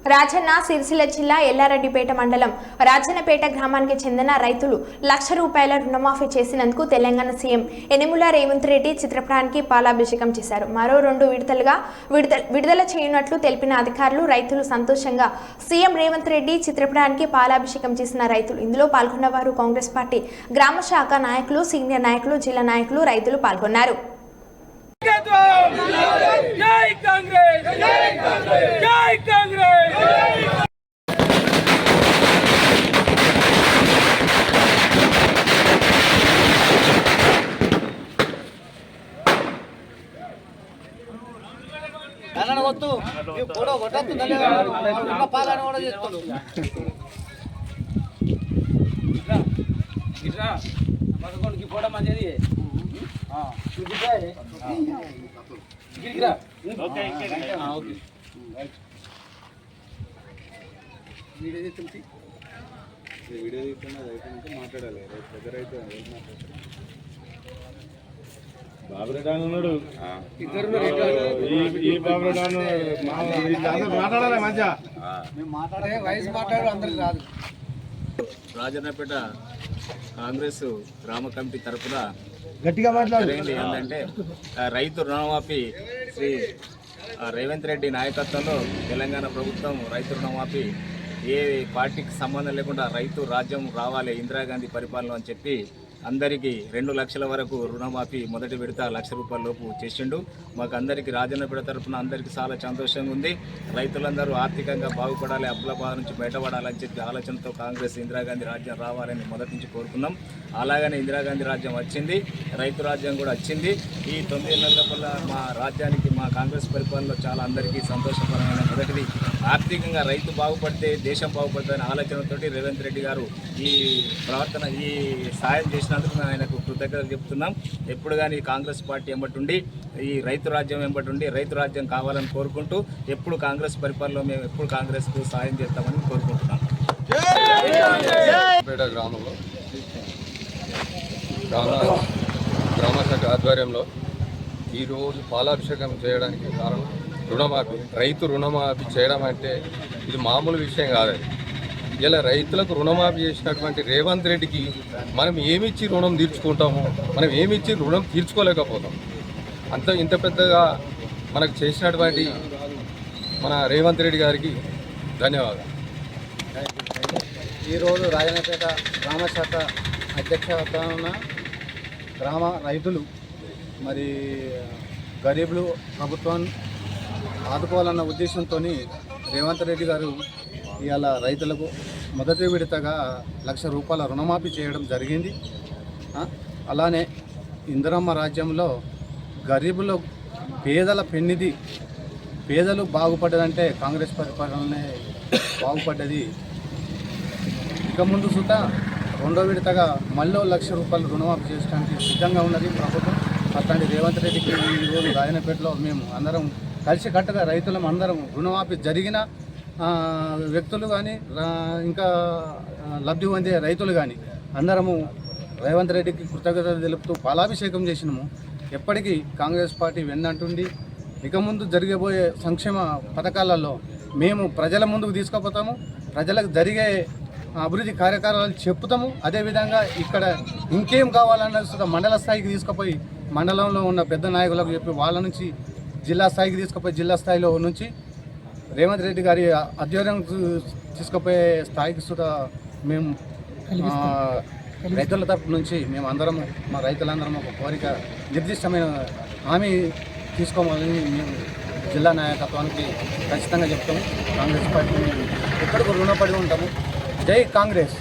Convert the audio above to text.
రాజన్న సిరిసిల్ల జిల్లా ఎల్లారెడ్డిపేట మండలం రాజన్నపేట గ్రామానికి చెందిన రైతులు ₹1,00,000 రుణమాఫీ చేసినందుకు తెలంగాణ సీఎం యనమల రేవంత్ రెడ్డి చిత్రపటానికి పాలాభిషేకం చేశారు. మరో 2 విడతలుగా విడుదల చేయనున్నట్లు తెలిపిన అధికారులు, రైతులు సంతోషంగా సీఎం రేవంత్ రెడ్డి చిత్రపటానికి పాలాభిషేకం చేసిన రైతులు. ఇందులో పాల్గొన్న వారు కాంగ్రెస్ పార్టీ గ్రామ శాఖ నాయకులు, సీనియర్ నాయకులు, జిల్లా నాయకులు, రైతులు పాల్గొన్నారు. జై కాంగ్రెస్, జై కాంగ్రెస్, జై కాంగ్రెస్. వద్దు ఫోటో కొట్టద్దు పాలన కూడా చేస్తాడు. మగోడికి ఫోటో మంచిది. వీడియో తీసుకున్నా మాట్లాడాలి. బాబురెడ్డి ఉన్నాడు, ఈ బాబురెడ్డి మాట్లాడాలి. మంచిగా మాట్లాడే వయసు మాట్లాడు అందరికి రాదు. రాజన్నపేట కాంగ్రెస్ గ్రామ కమిటీ తరఫున గట్టిగా జరిగింది ఏంటంటే రైతు రుణమాఫీ శ్రీ రేవంత్ రెడ్డి నాయకత్వంలో తెలంగాణ ప్రభుత్వం రైతు రుణమాఫీ ఏ పార్టీకి సంబంధం లేకుండా రైతు రాజ్యం రావాలి ఇందిరాగాంధీ పరిపాలన అని చెప్పి అందరికీ 2 లక్షల వరకు రుణమాఫీ మొదటి విడత ₹1,00,000 లోపు చేసిండు. మాకు అందరికీ రాజన్నపేట తరఫున అందరికీ చాలా సంతోషంగా ఉంది. రైతులందరూ ఆర్థికంగా బాగుపడాలి, అప్పుల బాధ నుంచి బయటపడాలని చెప్పి ఆలోచనతో కాంగ్రెస్ ఇందిరాగాంధీ రాజ్యం రావాలని మొదటి నుంచి కోరుకున్నాం. అలాగనే ఇందిరాగాంధీ రాజ్యం వచ్చింది, రైతు రాజ్యం కూడా వచ్చింది. ఈ 9 నెలల వల్ల మా రాజ్యానికి, మా కాంగ్రెస్ పరిపాలనలో చాలా అందరికీ సంతోషకరమైన మొదటిది. ఆర్థికంగా రైతు బాగుపడితే దేశం బాగుపడుతుందనే ఆలోచనతోటి రేవంత్ రెడ్డి గారు ఈ ప్రవర్తన, ఈ సాయం చేసినందుకు మేము ఆయనకు కృతజ్ఞతలు చెప్తున్నాం. ఎప్పుడు కానీ కాంగ్రెస్ పార్టీ వెంబటుండి, ఈ రైతు రాజ్యం వెంబటుండి రైతు రాజ్యం కావాలని కోరుకుంటూ ఎప్పుడు కాంగ్రెస్ పరిపాలనలో మేము ఎప్పుడు కాంగ్రెస్కు సాయం చేస్తామని కోరుకుంటున్నాం. గ్రామంలో గ్రామ శాఖ ఆధ్వర్యంలో ఈరోజు పాలాభిషేకం చేయడానికి కారణం రుణమాఫీ. రైతు రుణమాఫీ చేయడం అంటే ఇది మామూలు విషయం కాదు. ఇలా రైతులకు రుణమాఫీ చేసినటువంటి రేవంత్ రెడ్డికి మనం ఏమిచ్చి రుణం తీర్చుకుంటామో, మనం ఏమిచ్చి రుణం తీర్చుకోలేకపోతాం. ఇంత పెద్దగా మనకు చేసినటువంటి మన రేవంత్ రెడ్డి గారికి ధన్యవాదాలు. ఈరోజు రాజన్నపేట గ్రామ శాఖ అధ్యక్షతన గ్రామ రైతులు మరి గరీబులు ప్రభుత్వాన్ని ఆదుకోవాలన్న ఉద్దేశంతో రేవంత్ రెడ్డి గారు ఇవాళ రైతులకు మొదటి విడతగా ₹1,00,000 రుణమాఫీ చేయడం జరిగింది. అలానే ఇందిరమ్మ రాజ్యంలో గరీబులు పేదల పెన్నిది, పేదలు బాగుపడ్డదంటే కాంగ్రెస్ పరిపాలననే బాగుపడ్డది. ఇక ముందు సుత 2వ విడతగా మళ్ళీ ₹1,00,000 రుణమాఫీ చేయడానికి సిద్ధంగా ఉన్నది ప్రభుత్వం. అట్లాంటి రేవంత్ రెడ్డికి ఈరోజు రాజన్నపేటలో మేము అందరం కలిసికట్టుగా రైతులం అందరం రుణమాఫీ జరిగిన వ్యక్తులు కానీ ఇంకా లబ్ధి పొందే రైతులు కానీ అందరము రేవంత్ రెడ్డికి కృతజ్ఞతలు తెలుపుతూ పాలాభిషేకం చేసినాము. ఎప్పటికీ కాంగ్రెస్ పార్టీ వెన్నంటుండి ఇక ముందు జరిగబోయే సంక్షేమ పథకాలలో మేము ప్రజల ముందుకు తీసుకుపోతాము, ప్రజలకు జరిగే అభివృద్ధి కార్యక్రమాలు చెప్తాము. అదేవిధంగా ఇక్కడ ఇంకేం కావాలన్నది మండల స్థాయికి తీసుకుపోయి మండలంలో ఉన్న పెద్ద నాయకులకు చెప్పి వాళ్ళ నుంచి జిల్లా స్థాయికి తీసుకుపోయి జిల్లా స్థాయిలో నుంచి రేవంత్ రెడ్డి గారి ఆధ్వర్యం తీసుకుపోయే స్థాయికి సుధా మేము రైతుల తరపు నుంచి మేము అందరము, మా రైతులందరం ఒక కోరిక నిర్దిష్టమైన హామీ తీసుకోవాలని మేము జిల్లా నాయకత్వానికి ఖచ్చితంగా చెప్తాము. కాంగ్రెస్ పార్టీ ఎక్కడికి రుణపడి ఉంటాము. జై కాంగ్రెస్.